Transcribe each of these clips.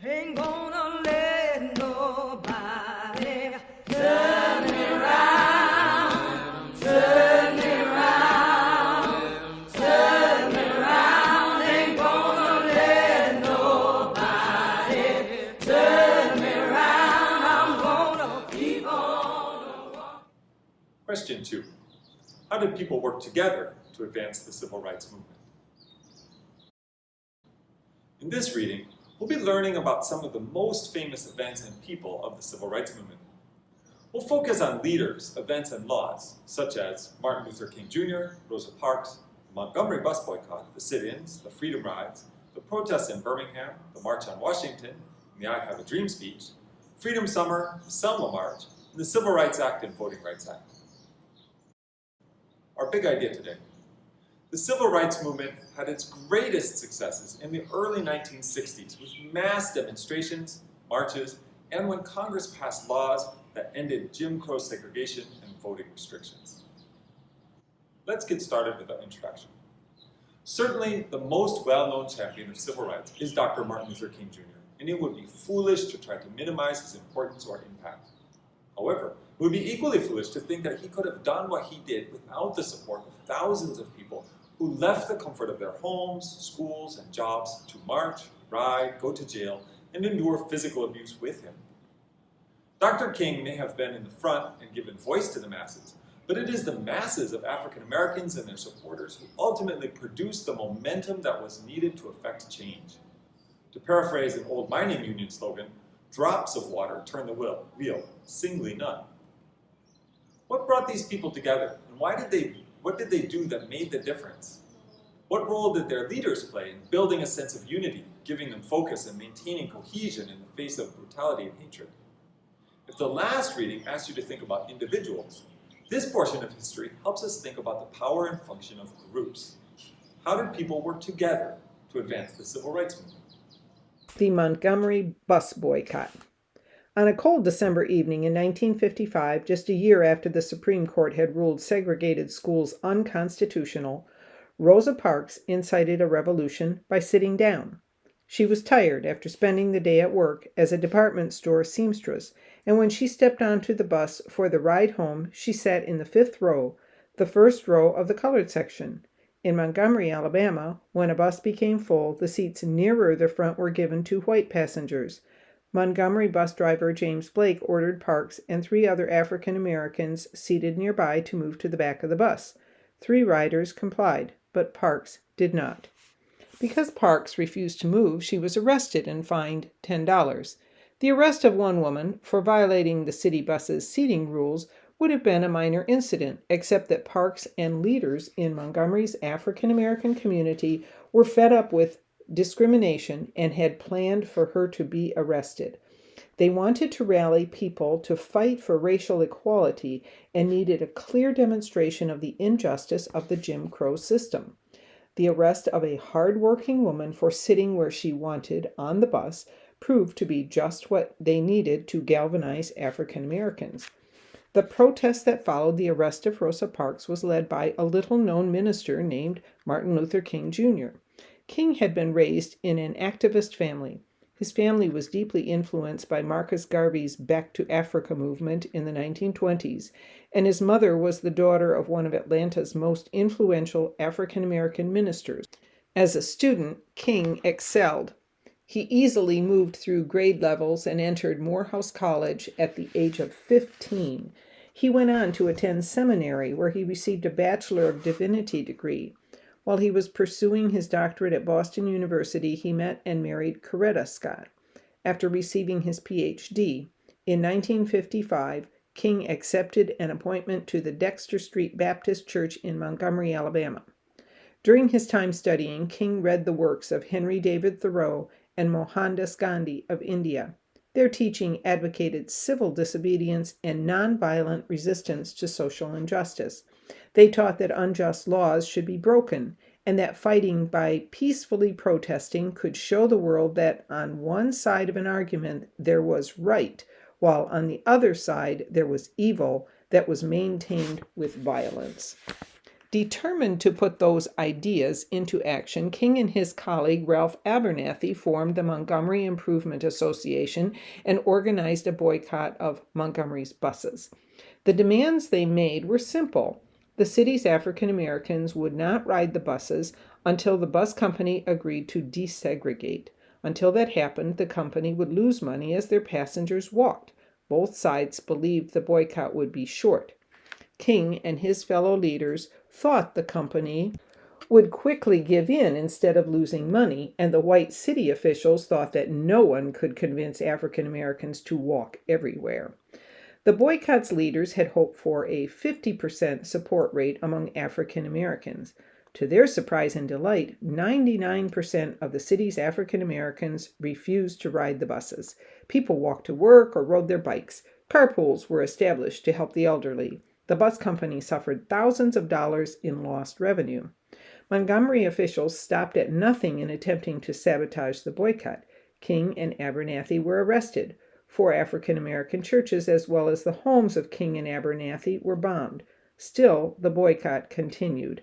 Ain't gonna let nobody turn me round, turn me round, turn me round. Ain't gonna let nobody turn me round. I'm gonna keep on. Question 2. How did people work together to advance the civil rights movement? In this reading, we'll be learning about some of the most famous events and people of the civil rights movement. We'll focus on leaders, events, and laws, such as Martin Luther King Jr., Rosa Parks, the Montgomery bus boycott, the sit-ins, the freedom rides, the protests in Birmingham, the March on Washington, and the I Have a Dream speech, Freedom Summer, the Selma March, and the Civil Rights Act and Voting Rights Act. Our big idea today. The civil rights movement had its greatest successes in the early 1960s with mass demonstrations, marches, and when Congress passed laws that ended Jim Crow segregation and voting restrictions. Let's get started with our introduction. Certainly, the most well-known champion of civil rights is Dr. Martin Luther King Jr., and it would be foolish to try to minimize his importance or impact. However, it would be equally foolish to think that he could have done what he did without the support of thousands of people who left the comfort of their homes, schools, and jobs to march, ride, go to jail, and endure physical abuse with him. Dr. King may have been in the front and given voice to the masses, but it is the masses of African Americans and their supporters who ultimately produced the momentum that was needed to effect change. To paraphrase an old mining union slogan, drops of water turn the wheel, singly none. What brought these people together, and what did they do that made the difference? What role did their leaders play in building a sense of unity, giving them focus and maintaining cohesion in the face of brutality and hatred? If the last reading asked you to think about individuals, this portion of history helps us think about the power and function of groups. How did people work together to advance the civil rights movement? The Montgomery bus boycott. On a cold December evening in 1955, just a year after the Supreme Court had ruled segregated schools unconstitutional, Rosa Parks incited a revolution by sitting down. She was tired after spending the day at work as a department store seamstress, and when she stepped onto the bus for the ride home, she sat in the 5th row, the first row of the colored section. In Montgomery, Alabama, when a bus became full, the seats nearer the front were given to white passengers. Montgomery bus driver James Blake ordered Parks and 3 other African Americans seated nearby to move to the back of the bus. 3 riders complied, but Parks did not. Because Parks refused to move, she was arrested and fined $10. The arrest of one woman for violating the city bus's seating rules would have been a minor incident, except that Parks and leaders in Montgomery's African American community were fed up with discrimination and had planned for her to be arrested. They wanted to rally people to fight for racial equality and needed a clear demonstration of the injustice of the Jim Crow system. The arrest of a hard-working woman for sitting where she wanted on the bus proved to be just what they needed to galvanize African Americans. The protest that followed the arrest of Rosa Parks was led by a little-known minister named Martin Luther King Jr. King had been raised in an activist family. His family was deeply influenced by Marcus Garvey's Back to Africa movement in the 1920s, and his mother was the daughter of one of Atlanta's most influential African-American ministers. As a student, King excelled. He easily moved through grade levels and entered Morehouse College at the age of 15. He went on to attend seminary, where he received a Bachelor of Divinity degree. While he was pursuing his doctorate at Boston University, he met and married Coretta Scott. After receiving his Ph.D. in 1955, King accepted an appointment to the Dexter Street Baptist Church in Montgomery, Alabama. During his time studying, King read the works of Henry David Thoreau and Mohandas Gandhi of India. Their teaching advocated civil disobedience and nonviolent resistance to social injustice. They taught that unjust laws should be broken, and that fighting by peacefully protesting could show the world that on one side of an argument there was right, while on the other side there was evil that was maintained with violence. Determined to put those ideas into action, King and his colleague Ralph Abernathy formed the Montgomery Improvement Association and organized a boycott of Montgomery's buses. The demands they made were simple. The city's African Americans would not ride the buses until the bus company agreed to desegregate. Until that happened, the company would lose money as their passengers walked. Both sides believed the boycott would be short. King and his fellow leaders thought the company would quickly give in instead of losing money, and the white city officials thought that no one could convince African Americans to walk everywhere. The boycott's leaders had hoped for a 50% support rate among African Americans. To their surprise and delight, 99% of the city's African Americans refused to ride the buses. People walked to work or rode their bikes. Carpools were established to help the elderly. The bus company suffered thousands of dollars in lost revenue. Montgomery officials stopped at nothing in attempting to sabotage the boycott. King and Abernathy were arrested. 4 African American churches, as well as the homes of King and Abernathy, were bombed. Still, the boycott continued.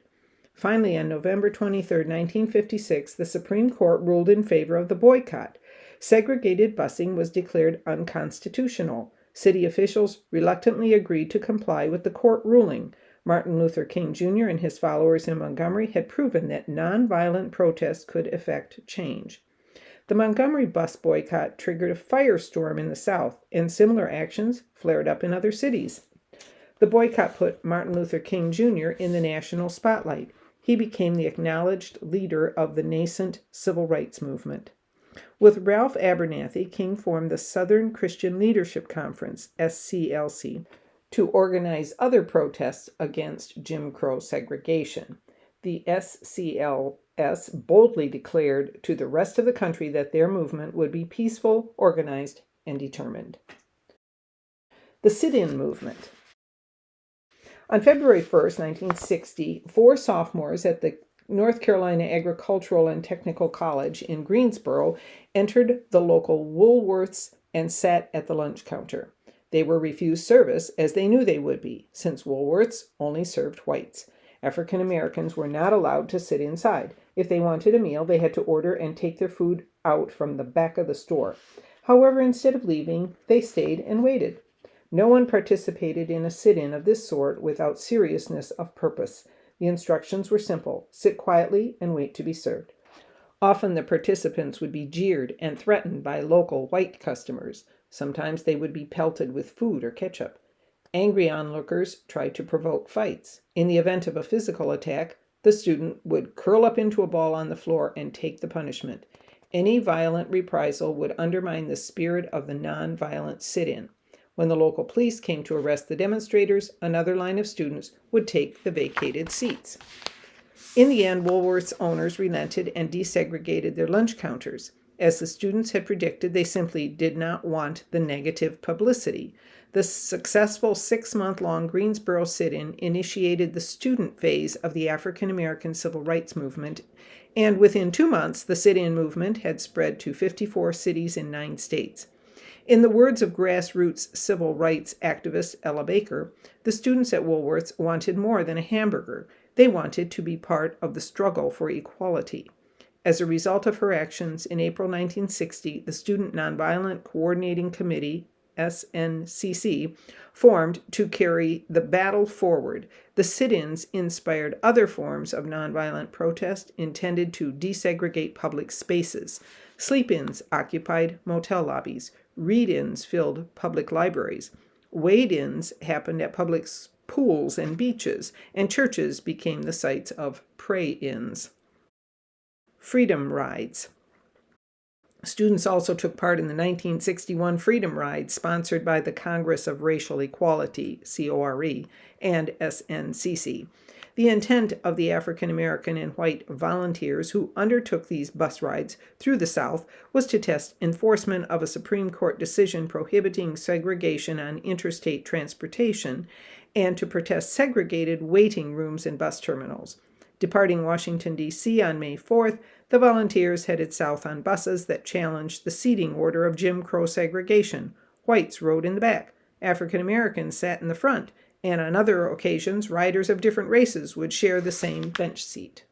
Finally, on November 23, 1956, the Supreme Court ruled in favor of the boycott. Segregated busing was declared unconstitutional. City officials reluctantly agreed to comply with the court ruling. Martin Luther King Jr. and his followers in Montgomery had proven that nonviolent protest could effect change. The Montgomery bus boycott triggered a firestorm in the South, and similar actions flared up in other cities. The boycott put Martin Luther King Jr. in the national spotlight. He became the acknowledged leader of the nascent civil rights movement. With Ralph Abernathy, King formed the Southern Christian Leadership Conference, SCLC, to organize other protests against Jim Crow segregation. The SCLS boldly declared to the rest of the country that their movement would be peaceful, organized, and determined. The sit-in movement. On February 1st, 1960, 4 sophomores at the North Carolina Agricultural and Technical College in Greensboro entered the local Woolworths and sat at the lunch counter. They were refused service, as they knew they would be, since Woolworths only served whites. African Americans were not allowed to sit inside. If they wanted a meal, they had to order and take their food out from the back of the store. However, instead of leaving, they stayed and waited. No one participated in a sit-in of this sort without seriousness of purpose. The instructions were simple: sit quietly and wait to be served. Often the participants would be jeered and threatened by local white customers. Sometimes they would be pelted with food or ketchup. Angry onlookers tried to provoke fights. In the event of a physical attack, the student would curl up into a ball on the floor and take the punishment. Any violent reprisal would undermine the spirit of the non-violent sit-in. When the local police came to arrest the demonstrators, another line of students would take the vacated seats. In the end, Woolworth's owners relented and desegregated their lunch counters. As the students had predicted, they simply did not want the negative publicity. The successful 6-month-long Greensboro sit-in initiated the student phase of the African American Civil Rights Movement, and within 2 months, the sit-in movement had spread to 54 cities in 9 states. In the words of grassroots civil rights activist Ella Baker, the students at Woolworths wanted more than a hamburger. They wanted to be part of the struggle for equality. As a result of her actions, in April 1960, the Student Nonviolent Coordinating Committee, SNCC, formed to carry the battle forward. The sit-ins inspired other forms of nonviolent protest intended to desegregate public spaces. Sleep-ins occupied motel lobbies. Read-ins filled public libraries. Wade-ins happened at public pools and beaches, and churches became the sites of pray-ins. Freedom rides. Students also took part in the 1961 Freedom Ride, sponsored by the Congress of Racial Equality, CORE, and SNCC. The intent of the African American and white volunteers who undertook these bus rides through the South was to test enforcement of a Supreme Court decision prohibiting segregation on interstate transportation and to protest segregated waiting rooms in bus terminals. Departing Washington, D.C. on May 4th, the volunteers headed south on buses that challenged the seating order of Jim Crow segregation. Whites rode in the back. African Americans sat in the front, and on other occasions, riders of different races would share the same bench seat.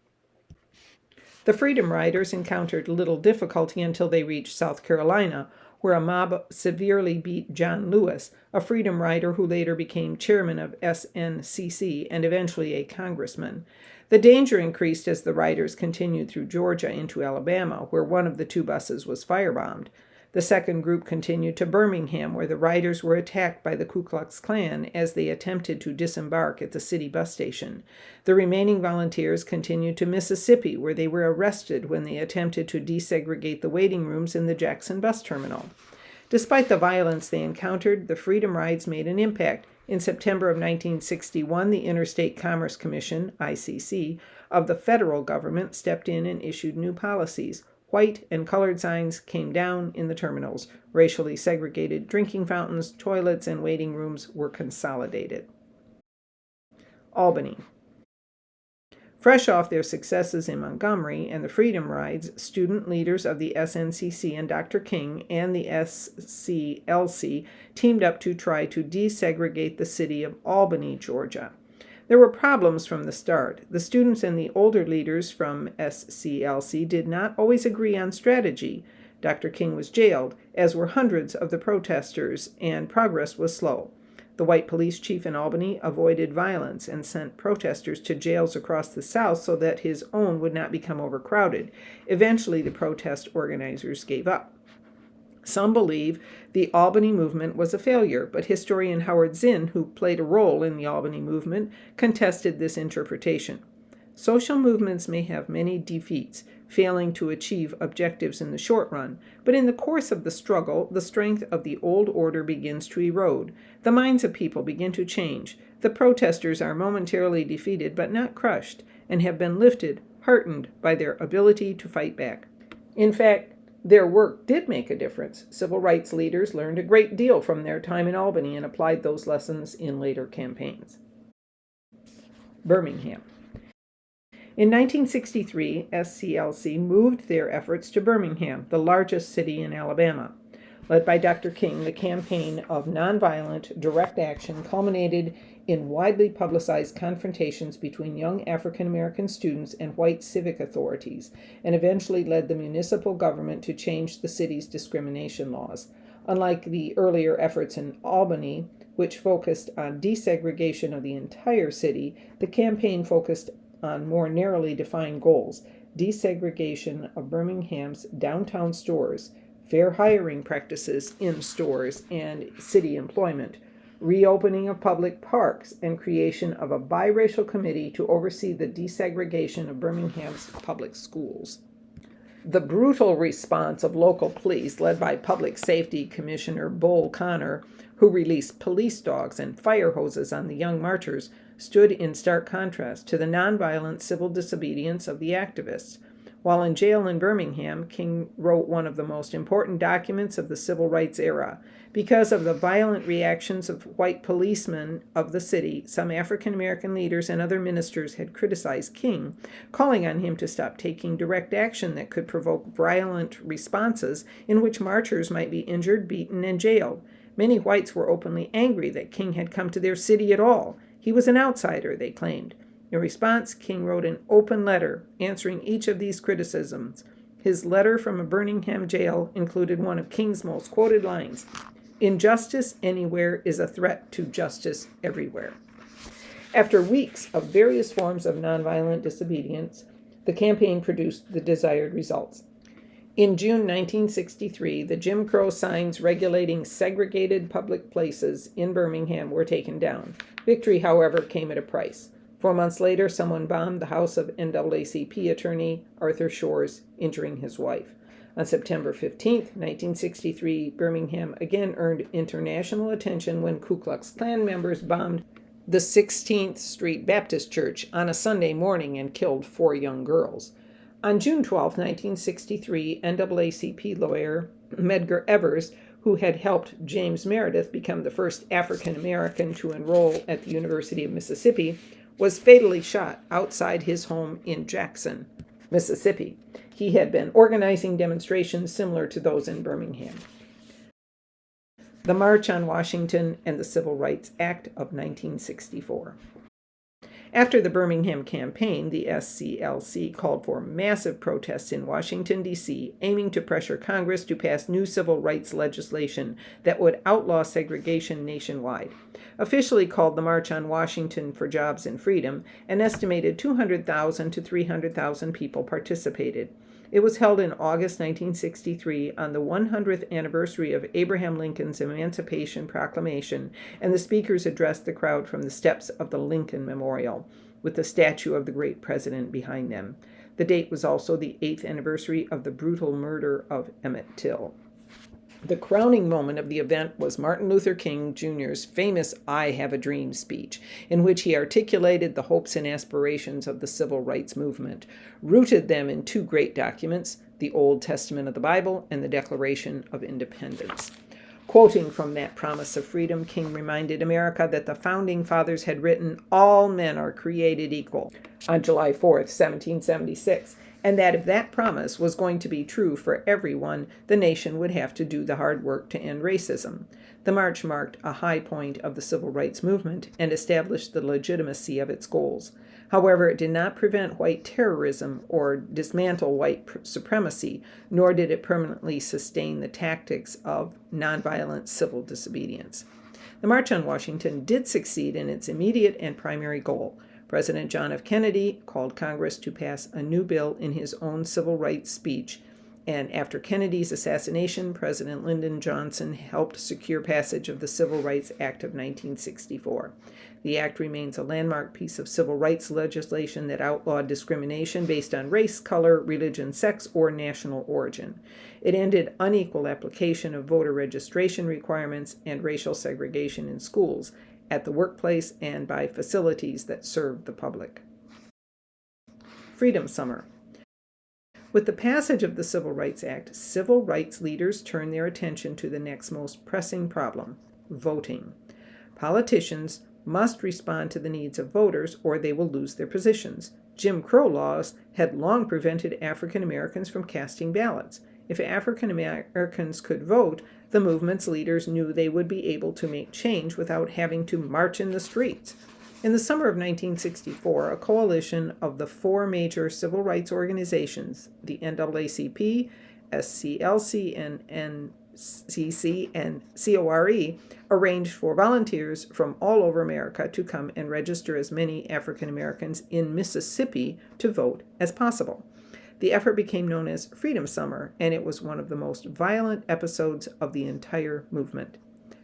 The Freedom Riders encountered little difficulty until they reached South Carolina, where a mob severely beat John Lewis, a Freedom Rider who later became chairman of SNCC and eventually a congressman. The danger increased as the riders continued through Georgia into Alabama, where one of the two buses was firebombed. The second group continued to Birmingham, where the riders were attacked by the Ku Klux Klan as they attempted to disembark at the city bus station. The remaining volunteers continued to Mississippi, where they were arrested when they attempted to desegregate the waiting rooms in the Jackson bus terminal. Despite the violence they encountered, the Freedom Rides made an impact. In September of 1961, the Interstate Commerce Commission, ICC, of the federal government stepped in and issued new policies. White and colored signs came down in the terminals. Racially segregated drinking fountains, toilets, and waiting rooms were consolidated. Albany. Fresh off their successes in Montgomery and the Freedom Rides, student leaders of the SNCC and Dr. King and the SCLC teamed up to try to desegregate the city of Albany, Georgia. There were problems from the start. The students and the older leaders from SCLC did not always agree on strategy. Dr. King was jailed, as were hundreds of the protesters, and progress was slow. The white police chief in Albany avoided violence and sent protesters to jails across the South so that his own would not become overcrowded. Eventually, the protest organizers gave up. Some believe the Albany movement was a failure, but historian Howard Zinn, who played a role in the Albany movement, contested this interpretation. Social movements may have many defeats, failing to achieve objectives in the short run, but in the course of the struggle, the strength of the old order begins to erode. The minds of people begin to change. The protesters are momentarily defeated but not crushed, and have been lifted, heartened by their ability to fight back. In fact, their work did make a difference. Civil rights leaders learned a great deal from their time in Albany and applied those lessons in later campaigns. Birmingham. In 1963, SCLC moved their efforts to Birmingham, the largest city in Alabama. Led by Dr. King, the campaign of nonviolent, direct action culminated in widely publicized confrontations between young African American students and white civic authorities, and eventually led the municipal government to change the city's discrimination laws. Unlike the earlier efforts in Albany, which focused on desegregation of the entire city, the campaign focused on more narrowly defined goals: desegregation of Birmingham's downtown stores, fair hiring practices in stores and city employment, reopening of public parks, and creation of a biracial committee to oversee the desegregation of Birmingham's public schools. The brutal response of local police, led by Public Safety Commissioner Bull Connor, who released police dogs and fire hoses on the young marchers, stood in stark contrast to the nonviolent civil disobedience of the activists. While in jail in Birmingham, King wrote one of the most important documents of the civil rights era. Because of the violent reactions of white policemen of the city, some African American leaders and other ministers had criticized King, calling on him to stop taking direct action that could provoke violent responses in which marchers might be injured, beaten, and jailed. Many whites were openly angry that King had come to their city at all. He was an outsider, they claimed. In response, King wrote an open letter answering each of these criticisms. His letter from a Birmingham jail included one of King's most quoted lines: "Injustice anywhere is a threat to justice everywhere." After weeks of various forms of nonviolent disobedience, the campaign produced the desired results. In June 1963, the Jim Crow signs regulating segregated public places in Birmingham were taken down. Victory, however, came at a price. 4 months later, someone bombed the house of NAACP attorney Arthur Shores, injuring his wife. On September 15, 1963, Birmingham again earned international attention when Ku Klux Klan members bombed the 16th Street Baptist Church on a Sunday morning and killed 4 young girls. On June 12, 1963, NAACP lawyer Medgar Evers, who had helped James Meredith become the first African American to enroll at the University of Mississippi, was fatally shot outside his home in Jackson, Mississippi. He had been organizing demonstrations similar to those in Birmingham. the March on Washington, and the Civil Rights Act of 1964. After the Birmingham campaign, the SCLC called for massive protests in Washington, D.C., aiming to pressure Congress to pass new civil rights legislation that would outlaw segregation nationwide. Officially called the March on Washington for Jobs and Freedom, an estimated 200,000 to 300,000 people participated. It was held in August 1963 on the 100th anniversary of Abraham Lincoln's Emancipation Proclamation, and the speakers addressed the crowd from the steps of the Lincoln Memorial, with the statue of the great president behind them. The date was also the 8th anniversary of the brutal murder of Emmett Till. The crowning moment of the event was Martin Luther King Jr.'s famous I Have a Dream speech, in which he articulated the hopes and aspirations of the civil rights movement, rooted them in two great documents, the Old Testament of the Bible and the Declaration of Independence. Quoting from that promise of freedom, King reminded America that the Founding Fathers had written, "All men are created equal," on July 4th, 1776, and that if that promise was going to be true for everyone, the nation would have to do the hard work to end racism. The march marked a high point of the civil rights movement and established the legitimacy of its goals. However, it did not prevent white terrorism or dismantle white supremacy, nor did it permanently sustain the tactics of nonviolent civil disobedience. The March on Washington did succeed in its immediate and primary goal. President John F. Kennedy called Congress to pass a new bill in his own civil rights speech, and after Kennedy's assassination, President Lyndon Johnson helped secure passage of the Civil Rights Act of 1964. The act remains a landmark piece of civil rights legislation that outlawed discrimination based on race, color, religion, sex, or national origin. It ended unequal application of voter registration requirements and racial segregation in schools, at the workplace, and by facilities that served the public. Freedom Summer. With the passage of the Civil Rights Act, civil rights leaders turned their attention to the next most pressing problem, voting. Politicians must respond to the needs of voters or they will lose their positions. Jim Crow laws had long prevented African Americans from casting ballots. If African Americans could vote, the movement's leaders knew they would be able to make change without having to march in the streets. In the summer of 1964, a coalition of the four major civil rights organizations, the NAACP, SCLC, and NCC, and CORE, arranged for volunteers from all over America to come and register as many African Americans in Mississippi to vote as possible. The effort became known as Freedom Summer, and it was one of the most violent episodes of the entire movement.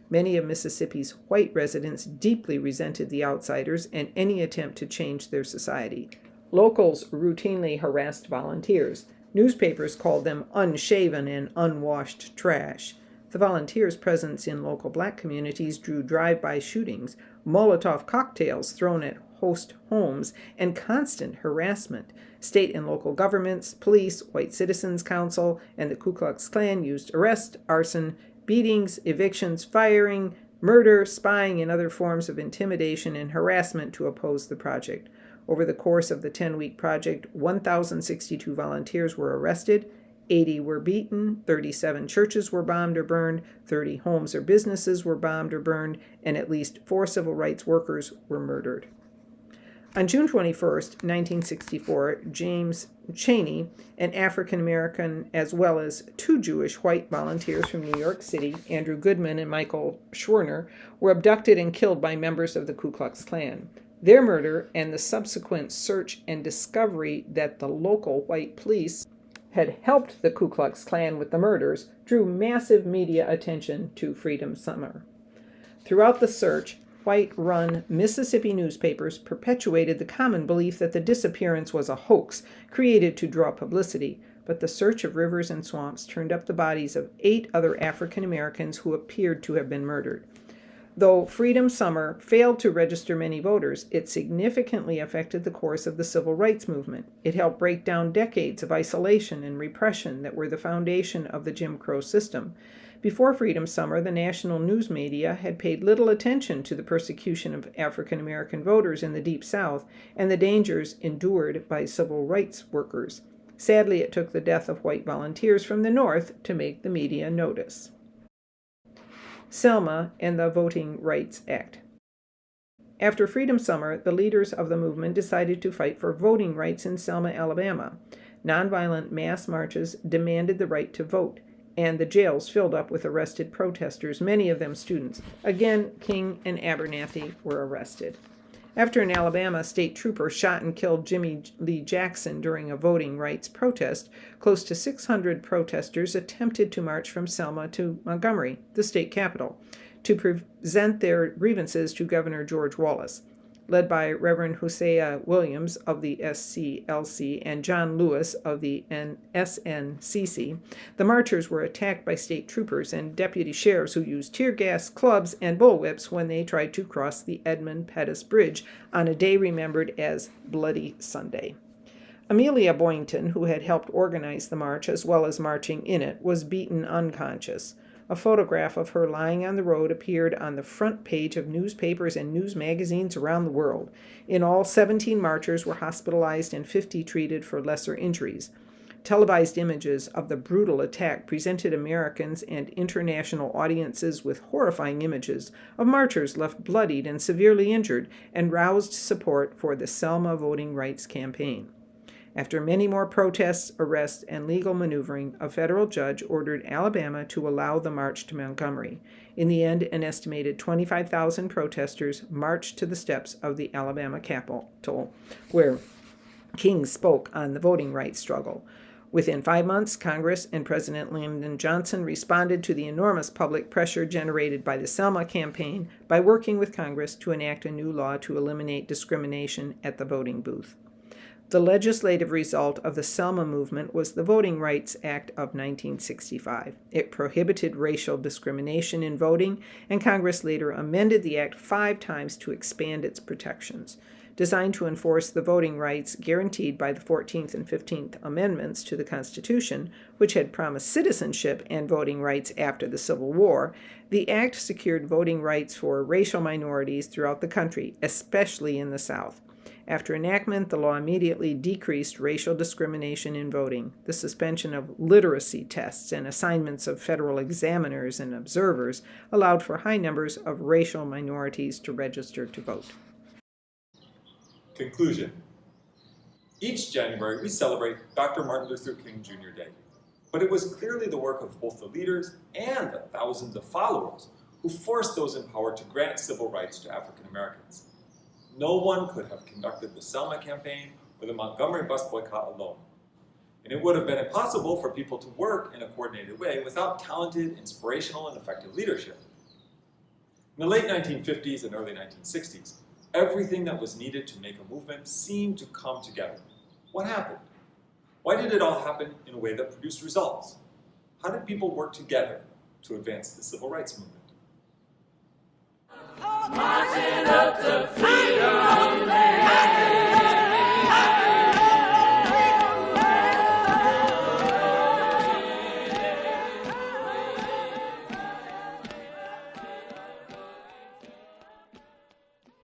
Many of Mississippi's white residents deeply resented the outsiders and any attempt to change their society. Locals routinely harassed volunteers. Newspapers called them unshaven and unwashed trash. The volunteers' presence in local black communities drew drive-by shootings, Molotov cocktails thrown at host homes, and constant harassment. State and local governments, police, White Citizens Council, and the Ku Klux Klan used arrest, arson, beatings, evictions, firing, murder, spying, and other forms of intimidation and harassment to oppose the project. Over the course of the 10-week project, 1,062 volunteers were arrested, 80 were beaten, 37 churches were bombed or burned, 30 homes or businesses were bombed or burned, and at least 4 civil rights workers were murdered. On June 21, 1964, James Chaney, an African American, as well as 2 Jewish white volunteers from New York City, Andrew Goodman and Michael Schwerner, were abducted and killed by members of the Ku Klux Klan. Their murder and the subsequent search and discovery that the local white police had helped the Ku Klux Klan with the murders drew massive media attention to Freedom Summer. Throughout the search, white-run Mississippi newspapers perpetuated the common belief that the disappearance was a hoax created to draw publicity, but the search of rivers and swamps turned up the bodies of 8 other African Americans who appeared to have been murdered. Though Freedom Summer failed to register many voters, it significantly affected the course of the civil rights movement. It helped break down decades of isolation and repression that were the foundation of the Jim Crow system. Before Freedom Summer, the national news media had paid little attention to the persecution of African American voters in the Deep South and the dangers endured by civil rights workers. Sadly, it took the death of white volunteers from the North to make the media notice. Selma and the Voting Rights Act. After Freedom Summer, the leaders of the movement decided to fight for voting rights in Selma, Alabama. Nonviolent mass marches demanded the right to vote, and the jails filled up with arrested protesters, many of them students. Again, King and Abernathy were arrested. After an Alabama state trooper shot and killed Jimmy Lee Jackson during a voting rights protest, close to 600 protesters attempted to march from Selma to Montgomery, the state capital, to present their grievances to Governor George Wallace. Led by Reverend Hosea Williams of the SCLC and John Lewis of the SNCC, the marchers were attacked by state troopers and deputy sheriffs who used tear gas, clubs, and bullwhips when they tried to cross the Edmund Pettus Bridge on a day remembered as Bloody Sunday. Amelia Boynton, who had helped organize the march as well as marching in it, was beaten unconscious. A photograph of her lying on the road appeared on the front page of newspapers and news magazines around the world. In all, 17 marchers were hospitalized and 50 treated for lesser injuries. Televised images of the brutal attack presented Americans and international audiences with horrifying images of marchers left bloodied and severely injured, and roused support for the Selma Voting Rights Campaign. After many more protests, arrests, and legal maneuvering, a federal judge ordered Alabama to allow the march to Montgomery. In the end, an estimated 25,000 protesters marched to the steps of the Alabama Capitol, where King spoke on the voting rights struggle. Within 5 months, Congress and President Lyndon Johnson responded to the enormous public pressure generated by the Selma campaign by working with Congress to enact a new law to eliminate discrimination at the voting booth. The legislative result of the Selma movement was the Voting Rights Act of 1965. It prohibited racial discrimination in voting, and Congress later amended the act 5 times to expand its protections. Designed to enforce the voting rights guaranteed by the 14th and 15th Amendments to the Constitution, which had promised citizenship and voting rights after the Civil War, the act secured voting rights for racial minorities throughout the country, especially in the South. After enactment, the law immediately decreased racial discrimination in voting. The suspension of literacy tests and assignments of federal examiners and observers allowed for high numbers of racial minorities to register to vote. Conclusion. Each January, we celebrate Dr. Martin Luther King Jr. Day. But it was clearly the work of both the leaders and the thousands of followers who forced those in power to grant civil rights to African Americans. No one could have conducted the Selma campaign or the Montgomery bus boycott alone. And it would have been impossible for people to work in a coordinated way without talented, inspirational, and effective leadership. In the late 1950s and early 1960s, everything that was needed to make a movement seemed to come together. What happened? Why did it all happen in a way that produced results? How did people work together to advance the civil rights movement? Marching up to freedom.